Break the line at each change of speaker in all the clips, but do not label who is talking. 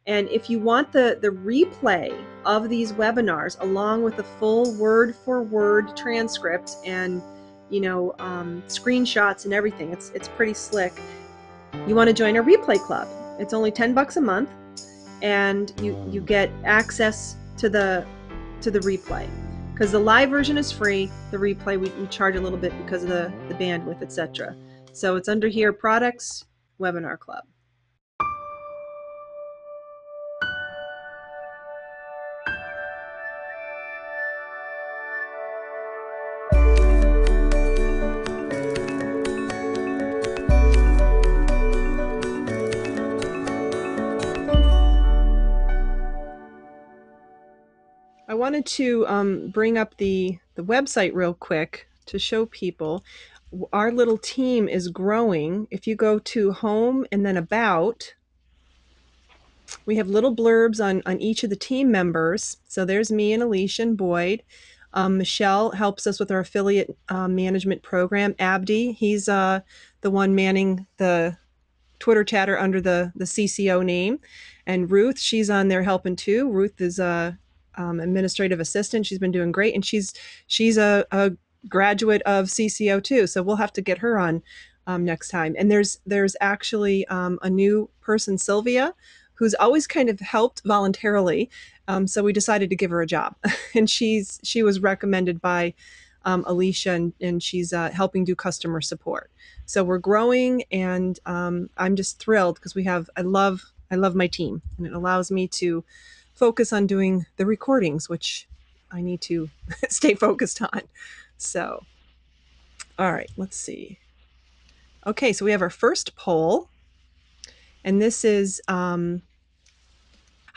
And if you want the replay of these webinars along with the full word-for-word transcript and screenshots and everything, it's pretty slick. You want to join our replay club. It's only $10 a month, and you get access to the replay. Because the live version is free, the replay we charge a little bit because of the bandwidth, etc. So it's under here, Products Webinar Club. I wanted to bring up the website real quick to show people. Our little team is growing. If you go to Home and then About, we have little blurbs on each of the team members. So there's me and Alicia and Boyd. Michelle helps us with our affiliate management program. Abdi, he's the one manning the Twitter chatter under the CCO name. And Ruth, she's on there helping too. Ruth is a administrative assistant. She's been doing great, and she's a graduate of CCO too. So we'll have to get her on next time. And there's actually a new person, Sylvia, who's always kind of helped voluntarily. So we decided to give her a job, and she was recommended by Alicia, and she's helping do customer support. So we're growing, and I'm just thrilled because I love my team, and it allows me to focus on doing the recordings, which I need to stay focused on. So, all right, let's see. Okay, so we have our first poll, and this is how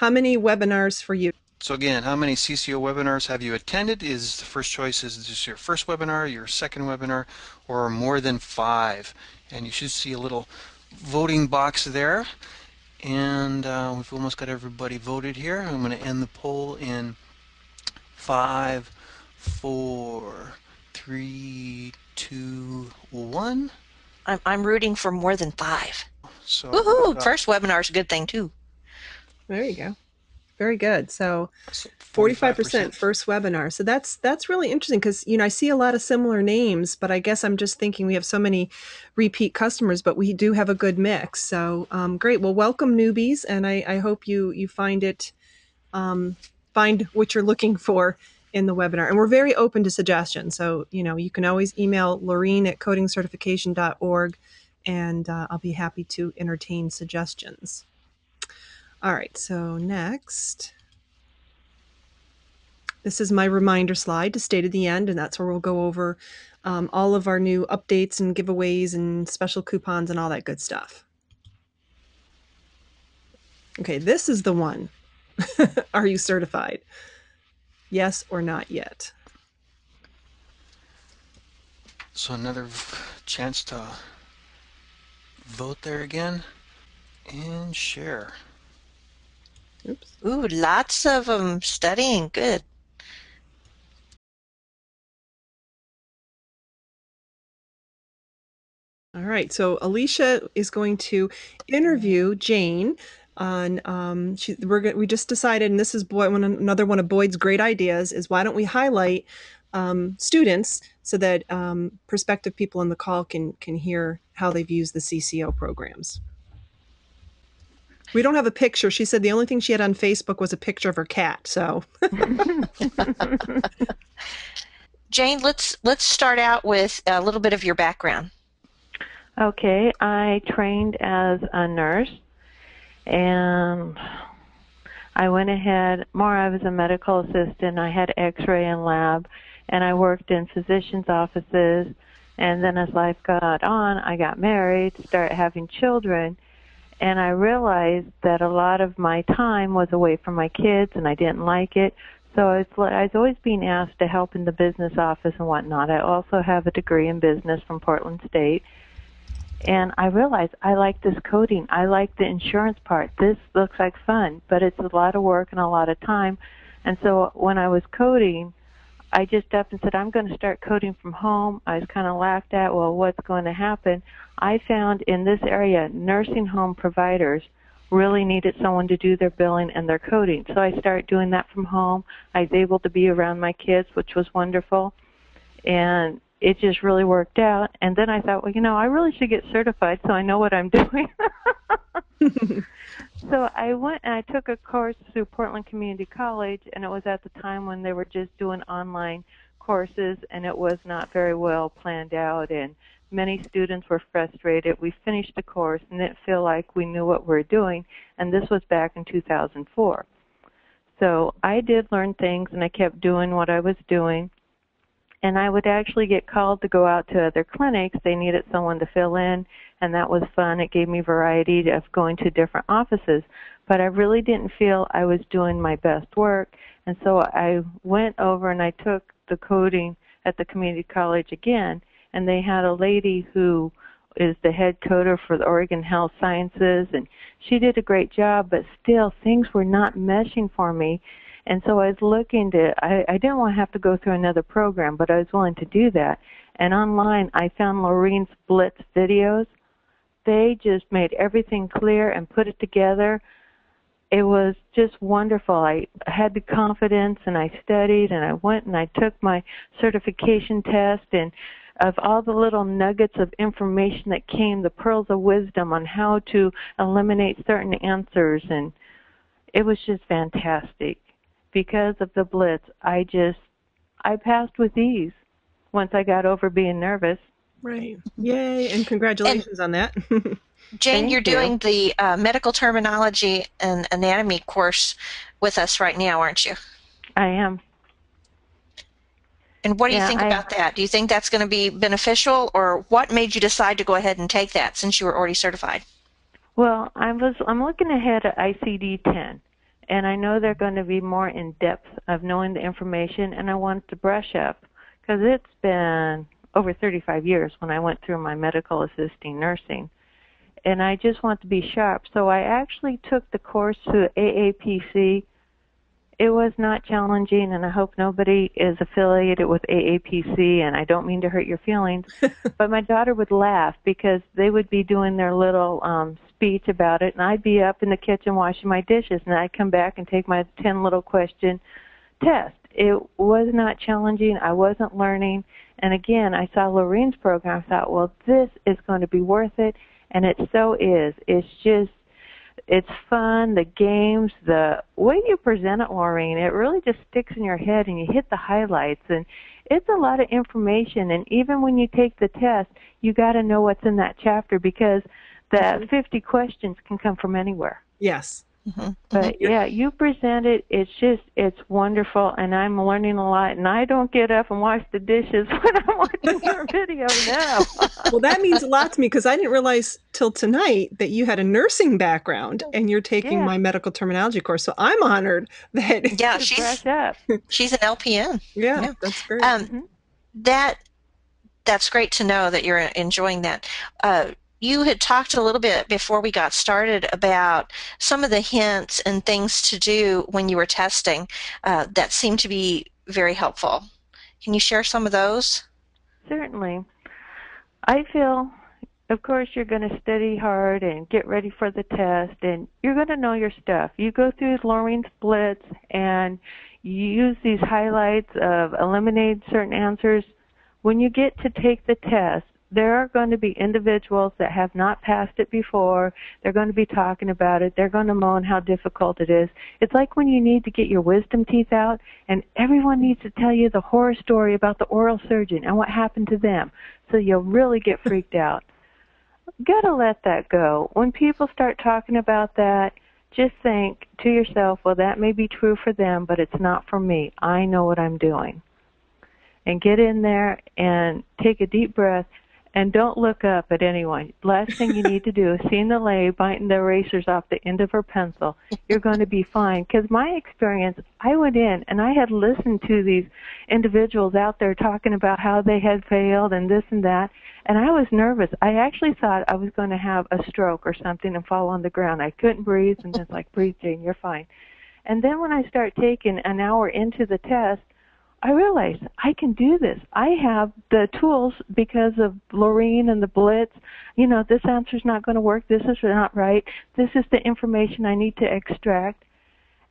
many webinars for you?
So again, how many CCO webinars have you attended? Is the first choice, is this your first webinar, your second webinar, or more than 5? And you should see a little voting box there. And we've almost got everybody voted here. I'm going to end the poll in 5, 4, 3, 2, 1.
I'm rooting for more than 5.
So
woohoo! First webinar is a good thing too.
There you go. Very good. So 45% first webinar. So that's really interesting because I see a lot of similar names, but I guess I'm just thinking we have so many repeat customers, but we do have a good mix. So great. Well, welcome newbies, and I hope you find what you're looking for in the webinar. And we're very open to suggestions. So you can always email Lorene@codingcertification.org, and I'll be happy to entertain suggestions. All right, so next, this is my reminder slide to stay to the end, and that's where we'll go over all of our new updates and giveaways and special coupons and all that good stuff. Okay, this is the one. Are you certified? Yes or not yet?
So another chance to vote there again and share.
Oops.
Ooh, lots of them studying. Good.
All right, so Alicia is going to interview Jane on we just decided, and this is another one of Boyd's great ideas, is why don't we highlight students so that prospective people on the call can hear how they've used the CCO programs. We don't have a picture. She said the only thing she had on Facebook was a picture of her cat. So,
Jane, let's start out with a little bit of your background.
Okay, I trained as a nurse, and I went ahead. I was a medical assistant. I had X-ray and lab, and I worked in physicians' offices. And then as life got on, I got married, started having children. And I realized that a lot of my time was away from my kids, and I didn't like it. So I was always being asked to help in the business office and whatnot. I also have a degree in business from Portland State. And I realized I like this coding. I like the insurance part. This looks like fun, but it's a lot of work and a lot of time. And so when I was coding, I just up and said, I'm going to start coding from home. I was kind of laughed at, well, what's going to happen? I found in this area, nursing home providers really needed someone to do their billing and their coding. So I started doing that from home. I was able to be around my kids, which was wonderful. And it just really worked out. And then I thought, well, I really should get certified so I know what I'm doing. So I went and I took a course through Portland Community College, and it was at the time when they were just doing online courses, and it was not very well planned out, and many students were frustrated. We finished the course and didn't feel like we knew what we were doing, and this was back in 2004. So I did learn things, and I kept doing what I was doing. And I would actually get called to go out to other clinics. They needed someone to fill in, and that was fun. It gave me variety of going to different offices. But I really didn't feel I was doing my best work, and so I went over and I took the coding at the community college again, and they had a lady who is the head coder for the Oregon Health Sciences, and she did a great job, but still things were not meshing for me. And so I was looking to, I didn't want to have to go through another program, but I was willing to do that. And online, I found Lorraine's Blitz videos. They just made everything clear and put it together. It was just wonderful. I had the confidence, and I studied, and I went and I took my certification test, and of all the little nuggets of information that came, the pearls of wisdom on how to eliminate certain answers, and it was just fantastic. Because of the Blitz, I passed with ease once I got over being nervous.
Right. Yay, and congratulations on that.
Jane,
Thank
you're
you.
doing the medical terminology and anatomy course with us right now, aren't you?
I am.
And what do you think about that? Do you think that's going to be beneficial, or what made you decide to go ahead and take that since you were already certified?
Well, I'm looking ahead at ICD-10, and I know they're going to be more in depth of knowing the information, and I want to brush up because it's been over 35 years when I went through my medical assisting nursing, and I just want to be sharp. So I actually took the course through AAPC. It was not challenging, and I hope nobody is affiliated with AAPC, and I don't mean to hurt your feelings, but my daughter would laugh because they would be doing their little speech about it, and I'd be up in the kitchen washing my dishes, and I'd come back and take my 10 little question test. It was not challenging. I wasn't learning, and again, I saw Lorraine's program. I thought, well, this is going to be worth it, and it so is. It's fun, the games, the way you present it, Lorraine, it really just sticks in your head and you hit the highlights. And it's a lot of information. And even when you take the test, you got to know what's in that chapter because the 50 questions can come from anywhere.
Yes.
Mm-hmm.
But yeah, you present it. It's wonderful, and I'm learning a lot. And I don't get up and wash the dishes when I'm watching your video now.
Well, that means a lot to me because I didn't realize till tonight that you had a nursing background and you're taking my medical terminology course. So I'm honored that.
Yeah, she's an LPN.
Yeah, that's great.
That's great to know that you're enjoying that. You had talked a little bit before we got started about some of the hints and things to do when you were testing that seemed to be very helpful. Can you share some of those?
Certainly. I feel, of course, you're going to study hard and get ready for the test, and you're going to know your stuff. You go through Lorraine's Blitz, and you use these highlights of eliminate certain answers. When you get to take the test, there are going to be individuals that have not passed it before. They're going to be talking about it. They're going to moan how difficult it is. It's like when you need to get your wisdom teeth out, and everyone needs to tell you the horror story about the oral surgeon and what happened to them, so you'll really get freaked out. Got to let that go. When people start talking about that, just think to yourself, well, that may be true for them, but it's not for me. I know what I'm doing. And get in there and take a deep breath. And don't look up at anyone. Last thing you need to do is see Nalay biting the erasers off the end of her pencil. You're going to be fine. Because my experience, I went in and I had listened to these individuals out there talking about how they had failed and this and that, and I was nervous. I actually thought I was going to have a stroke or something and fall on the ground. I couldn't breathe, and it's like, breathe, Jane, you're fine. And then when I start taking an hour into the test, I realized I can do this. I have the tools because of Lorene and the Blitz. You know, this answer's not going to work. This is not right. This is the information I need to extract.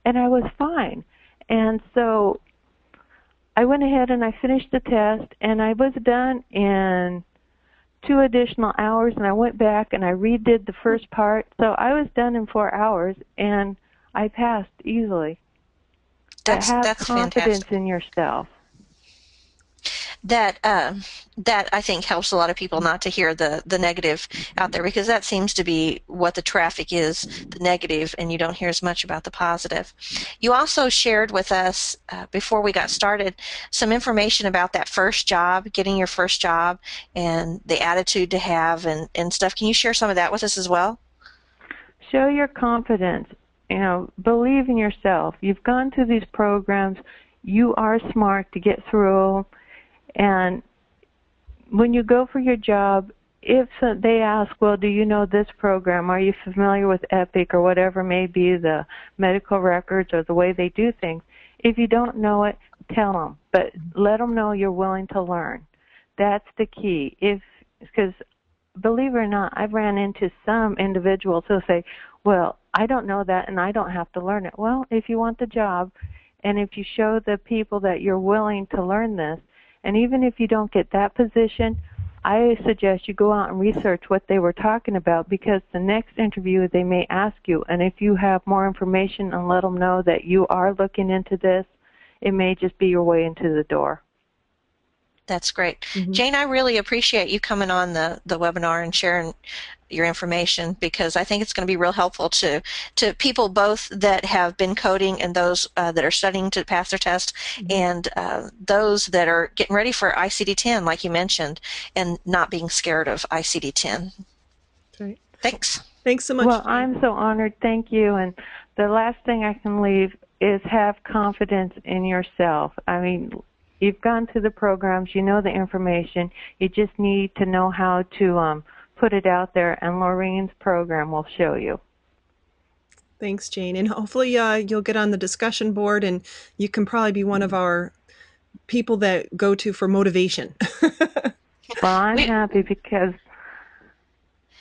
And I was fine. And so I went ahead and I finished the test, and I was done in 2 additional hours, and I went back and I redid the first part. So I was done in 4 hours, and I passed easily. But have
That's
confidence
fantastic.
in yourself.
That that I think helps a lot of people not to hear the negative out there, because that seems to be what the traffic is, the negative, and you don't hear as much about the positive. You also shared with us before we got started some information about that first job, getting your first job, and the attitude to have and stuff. Can you share some of that with us as well?
Show your confidence. You know, believe in yourself. You've gone through these programs. You are smart to get through. And when you go for your job, if they ask, well, do you know this program? Are you familiar with Epic or whatever may be the medical records or the way they do things? If you don't know it, tell them. But let them know you're willing to learn. That's the key. Because believe it or not, I've ran into some individuals who'll say, well, I don't know that and I don't have to learn it. Well, if you want the job and if you show the people that you're willing to learn this, and even if you don't get that position, I suggest you go out and research what they were talking about, because the next interview they may ask you, and if you have more information and let them know that you are looking into this, it may just be your way into the door.
That's great. Jane, I really appreciate you coming on the webinar and sharing your information, because I think it's going to be real helpful to people both that have been coding and those that are studying to pass their test, and those that are getting ready for ICD-10, like you mentioned, and not being scared of ICD-10.
That's right.
Thanks.
Thanks so much.
Well,
Jane.
I'm so honored. Thank you. And the last thing I can leave is have confidence in yourself. I mean, you've gone through the programs, you know the information, you just need to know how to put it out there, and Lorene's program will show you.
Thanks, Jane. And hopefully you'll get on the discussion board, and you can probably be one of our people that go to for motivation.
Well, I'm happy because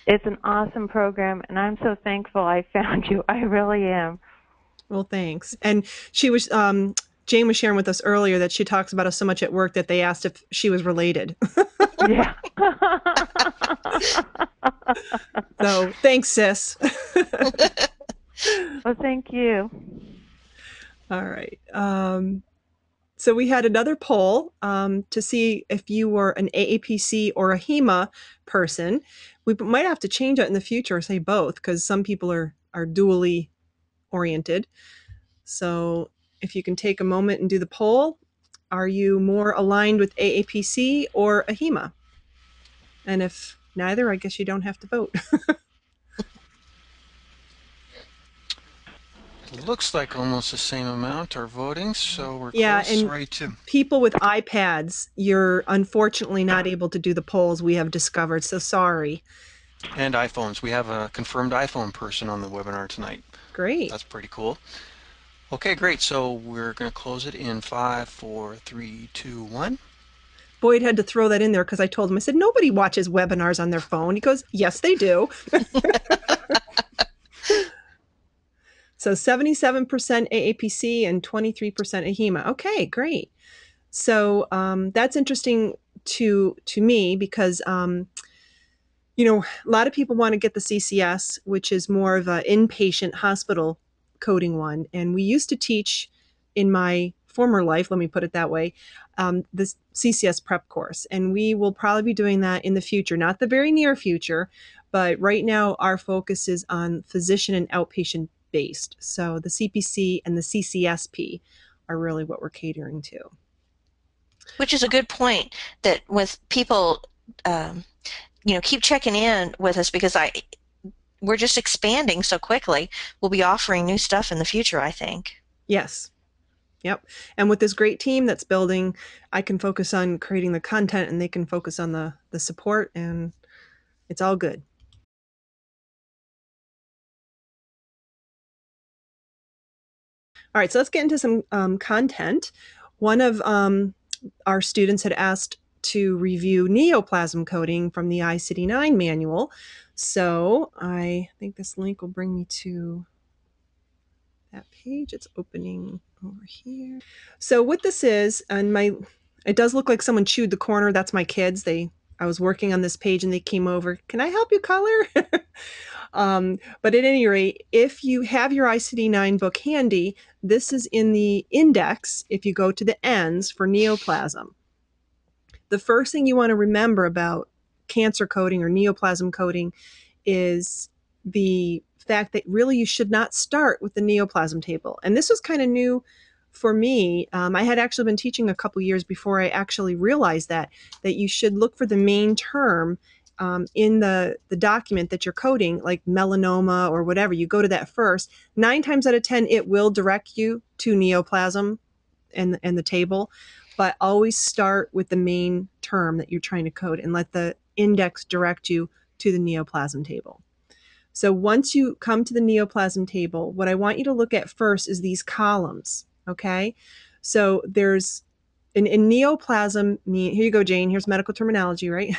it's an awesome program, and I'm so thankful I found you. I really am.
Well, thanks. And she was Jane was sharing with us earlier that she talks about us so much at work that they asked if she was related.
Yeah.
So thanks, sis.
Well, thank you.
All right. So we had another poll to see if you were an AAPC or a HEMA person. We might have to change that in the future, say both, because some people are dually oriented. So if you can take a moment and do the poll, are you more aligned with AAPC or a HEMA? And if neither, I guess you don't have to vote.
It looks like almost the same amount are voting, so we're
Yeah,
close.
and
Right to
people with iPads, you're unfortunately not able to do the polls, we have discovered, so sorry.
and iPhones. We have a confirmed iPhone person on the webinar tonight.
Great.
That's pretty cool. Okay, great. So we're going to close it in 5, 4, 3, 2, 1.
Boyd had to throw that in there because I told him, I said, nobody watches webinars on their phone. He goes, yes, they do. So 77% AAPC and 23% AHEMA. Okay, great. So that's interesting to me because, you know, a lot of people want to get the CCS, which is more of an inpatient hospital coding one. And we used to teach in my former life, let me put it that way, this CCS prep course. And we will probably be doing that in the future, not the very near future, but right now our focus is on physician and outpatient based. So the CPC and the CCSP are really what we're catering to.
Which is a good point, that with people, you know, keep checking in with us, because we're just expanding so quickly. We'll be offering new stuff in the future, I think.
Yes. Yep. And with this great team that's building, I can focus on creating the content and they can focus on the support, and it's all good. All right, so let's get into some content. One of our students had asked to review Neoplasm Coding from the ICD-9 manual. So I think this link will bring me to that page. It's opening over here. So what this is, and it does look like someone chewed the corner. That's my kids. I was working on this page and they came over. Can I help you color? But at any rate, if you have your ICD-9 book handy, this is in the index if you go to the ends for neoplasm. The first thing you want to remember about cancer coding or neoplasm coding is the fact that really you should not start with the neoplasm table. And this was kind of new for me. I had actually been teaching a couple years before I actually realized that you should look for the main term in the document that you're coding, like melanoma or whatever. You go to that first. 9 times out of 10, it will direct you to neoplasm and the table, but always start with the main term that you're trying to code and let the index direct you to the neoplasm table. So once you come to the neoplasm table, what I want you to look at first is these columns, okay? So there's, in neoplasm, here you go, Jane, here's medical terminology, right?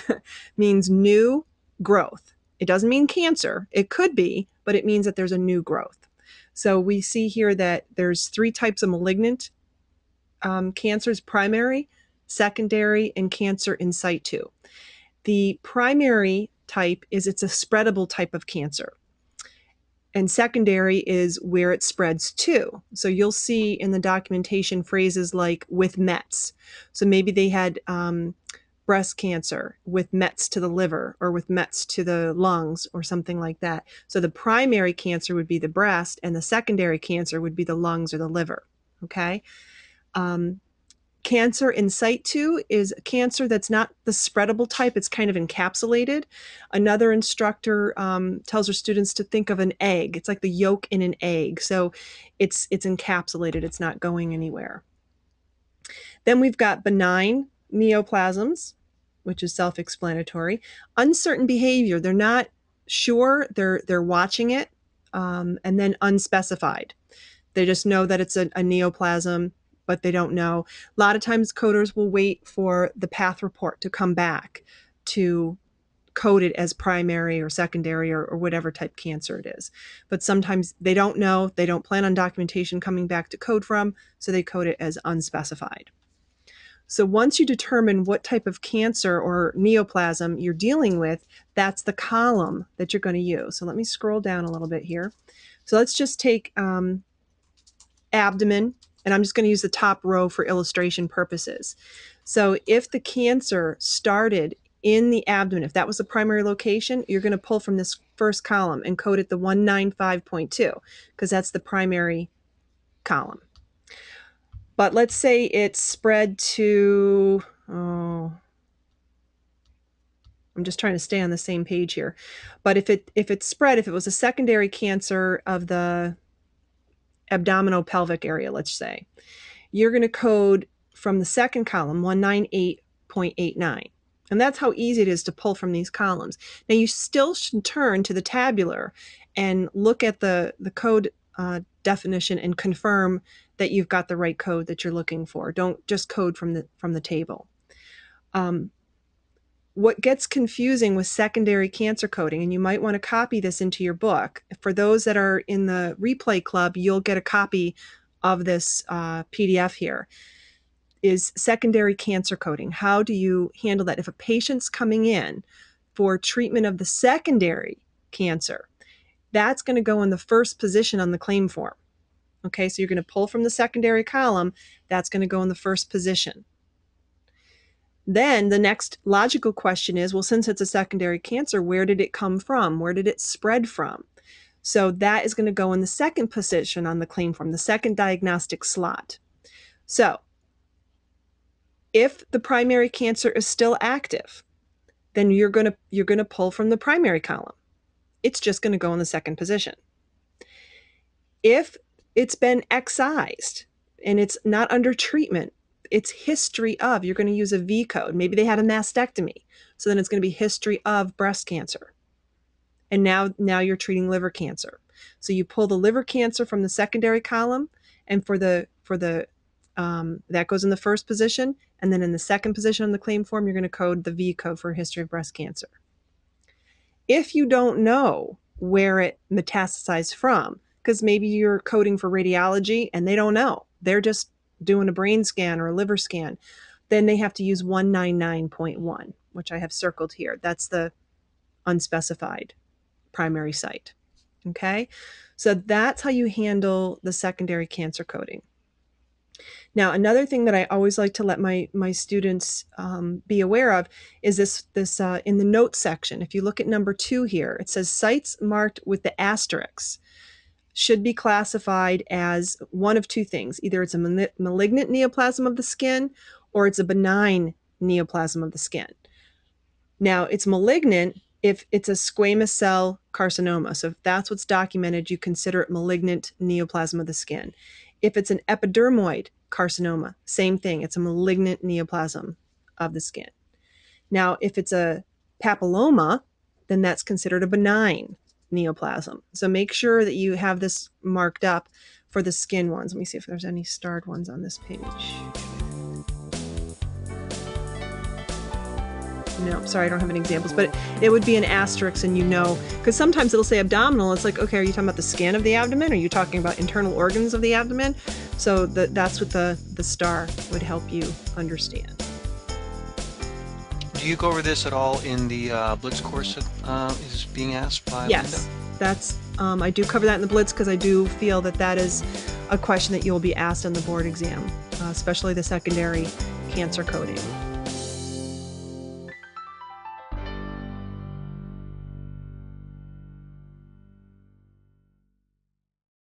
Means new growth. It doesn't mean cancer. It could be, but it means that there's a new growth. So we see here that there's 3 types of malignant cancers: primary, secondary, and cancer in situ. The primary type is it's a spreadable type of cancer. And secondary is where it spreads to. So you'll see in the documentation phrases like with Mets. So maybe they had breast cancer with Mets to the liver or with Mets to the lungs or something like that. So the primary cancer would be the breast and the secondary cancer would be the lungs or the liver. Okay. Cancer in situ is cancer that's not the spreadable type. It's kind of encapsulated. Another instructor tells her students to think of an egg. It's like the yolk in an egg. So it's encapsulated. It's not going anywhere. Then we've got benign neoplasms, which is self-explanatory. Uncertain behavior. They're not sure. They're watching it. And then unspecified. They just know that it's a neoplasm, but they don't know. A lot of times coders will wait for the path report to come back to code it as primary or secondary or whatever type cancer it is. But sometimes they don't know, they don't plan on documentation coming back to code from, so they code it as unspecified. So once you determine what type of cancer or neoplasm you're dealing with, that's the column that you're going to use. So let me scroll down a little bit here. So let's just take abdomen, and I'm just going to use the top row for illustration purposes. So if the cancer started in the abdomen, if that was the primary location, you're going to pull from this first column and code it the 195.2 because that's the primary column. But let's say it spread to, I'm just trying to stay on the same page here. But if it spread, if it was a secondary cancer of the abdominopelvic area, let's say, you're going to code from the second column, 198.89. And that's how easy it is to pull from these columns. Now you still should turn to the tabular and look at the code definition and confirm that you've got the right code that you're looking for. Don't just code from the table. What gets confusing with secondary cancer coding, and you might want to copy this into your book. For those that are in the replay club, you'll get a copy of this PDF here, is secondary cancer coding. How do you handle that? If a patient's coming in for treatment of the secondary cancer, that's going to go in the first position on the claim form. Okay, so you're going to pull from the secondary column. That's going to go in the first position. Then the next logical question is, well, since it's a secondary cancer, where did it come from? Where did it spread from? So that is going to go in the second position on the claim form, the second diagnostic slot. So if the primary cancer is still active, then you're going to pull from the primary column. It's just going to go in the second position. If it's been excised and it's not under treatment, it's history of, you're going to use a V code. Maybe they had a mastectomy. So then it's going to be history of breast cancer. And now you're treating liver cancer. So you pull the liver cancer from the secondary column, and for the That goes in the first position, and then in the second position on the claim form, you're going to code the V code for history of breast cancer. If you don't know where it metastasized from, because maybe you're coding for radiology and they don't know, they're just doing a brain scan or a liver scan, then they have to use 199.1, which I have circled here. That's the unspecified primary site. Okay, so that's how you handle the secondary cancer coding. Now, another thing that I always like to let my students be aware of is this in the notes section. If you look at number 2 here, it says sites marked with the asterisks should be classified as one of two things. Either it's a malignant neoplasm of the skin or it's a benign neoplasm of the skin. Now, it's malignant if it's a squamous cell carcinoma. So if that's what's documented, you consider it malignant neoplasm of the skin. If it's an epidermoid carcinoma, same thing. It's a malignant neoplasm of the skin. Now, if it's a papilloma, then that's considered a benign neoplasm. So make sure that you have this marked up for the skin ones. Let me see if there's any starred ones on this page. No, sorry, I don't have any examples, but it would be an asterisk, and you know, because sometimes it'll say abdominal. It's like, okay, are you talking about the skin of the abdomen? Are you talking about internal organs of the abdomen? So that's what the star would help you understand.
Do you go over this at all in the Blitz course that is being asked by
Yes,
Linda?
that's I do cover that in the Blitz because I do feel that is a question that you'll be asked on the board exam, especially the secondary cancer coding.